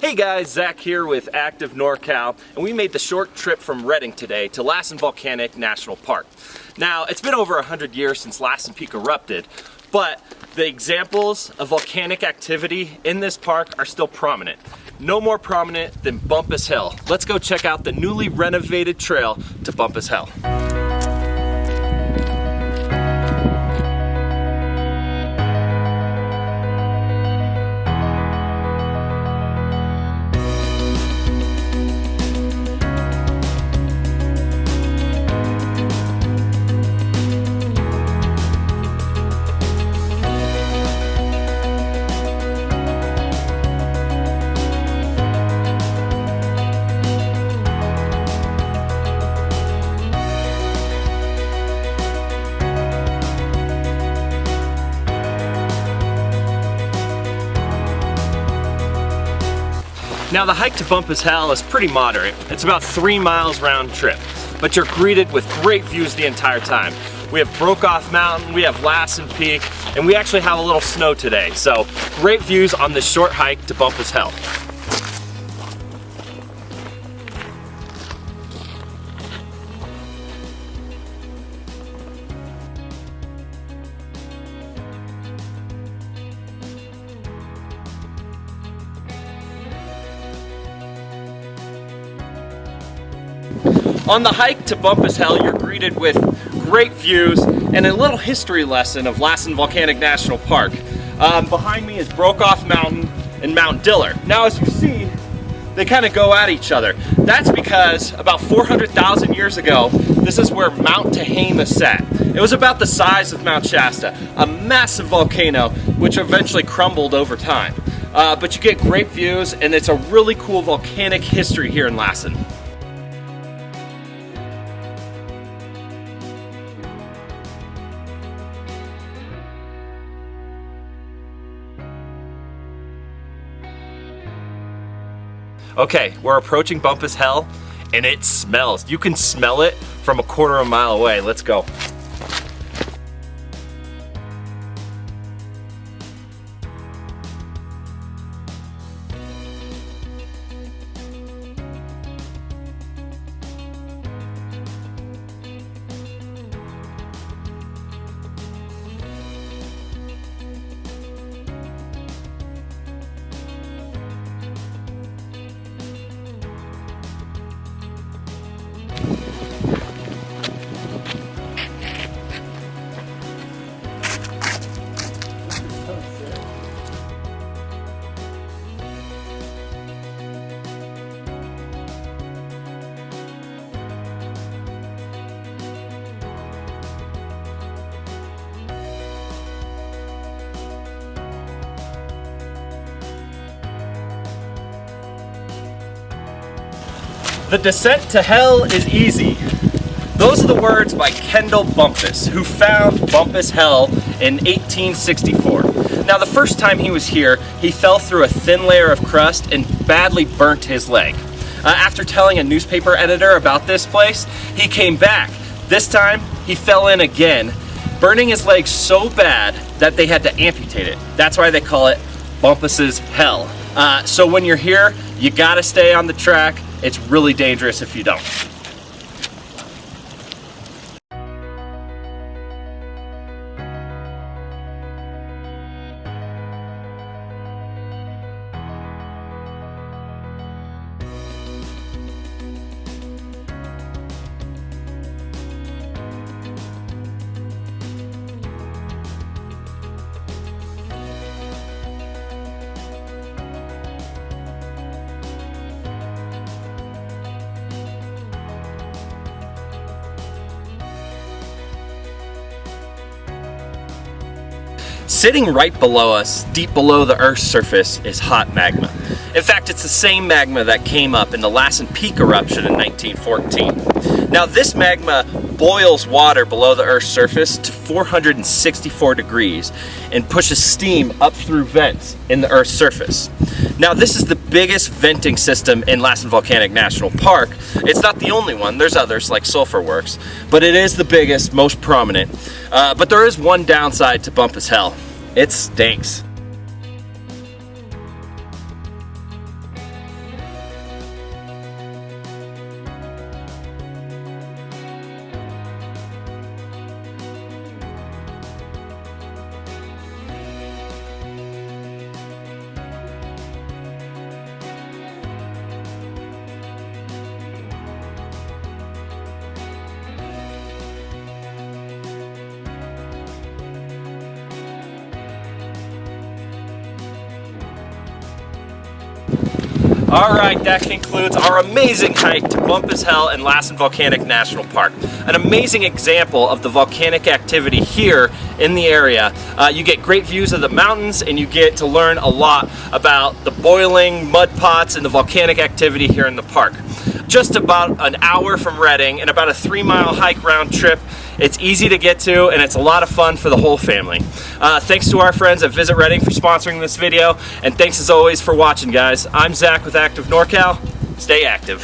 Hey guys, Zach here with Active NorCal, and we made the short trip from Redding today to Lassen Volcanic National Park. Now, it's been over 100 years since Lassen Peak erupted, but the examples of volcanic activity in this park are still prominent. No more prominent than Bumpass Hell. Let's go check out the newly renovated trail to Bumpass Hell. Now the hike to Bumpass Hell is pretty moderate. It's about 3 miles round trip, but you're greeted with great views the entire time. We have Broke-Off Mountain, we have Lassen Peak, and we actually have a little snow today. So great views on this short hike to Bumpass Hell. On the hike to Bumpass Hell, you're greeted with great views and a little history lesson of Lassen Volcanic National Park. Behind me is Broke-Off Mountain and Mount Diller. Now, as you see, they kind of go at each other. That's because about 400,000 years ago, this is where Mount Tehama sat. It was about the size of Mount Shasta, a massive volcano which eventually crumbled over time. But you get great views, and it's a really cool volcanic history here in Lassen. Okay, we're approaching Bumpass Hell, and it smells. You can smell it from a quarter of a mile away. Let's go. The descent to hell is easy. Those are the words by Kendall Bumptious, who found Bumpass Hell in 1864. Now, the first time he was here, he fell through a thin layer of crust and badly burnt his leg. After telling a newspaper editor about this place, he came back. This time, he fell in again, burning his leg so bad that they had to amputate it. That's why they call it Bumpass Hell. So when you're here, you gotta stay on the track. It's really dangerous if you don't. Sitting right below us, deep below the Earth's surface, is hot magma. In fact, it's the same magma that came up in the Lassen Peak eruption in 1914. Now, this magma boils water below the Earth's surface to 464 degrees and pushes steam up through vents in the Earth's surface. Now, this is the biggest venting system in Lassen Volcanic National Park. It's not the only one. There's others like Sulphur Works, but it is the biggest, most prominent. But there is one downside to Bumpass Hell. It stinks. All right, that concludes our amazing hike to Bumpass Hell in Lassen Volcanic National Park. An amazing example of the volcanic activity here in the area. You get great views of the mountains, and you get to learn a lot about the boiling mud pots and the volcanic activity here in the park. Just about an hour from Redding and about a 3-mile hike round trip. It's easy to get to, and it's a lot of fun for the whole family. Thanks to our friends at Visit Redding for sponsoring this video, and thanks as always for watching, guys. I'm Zach with Active NorCal. Stay active.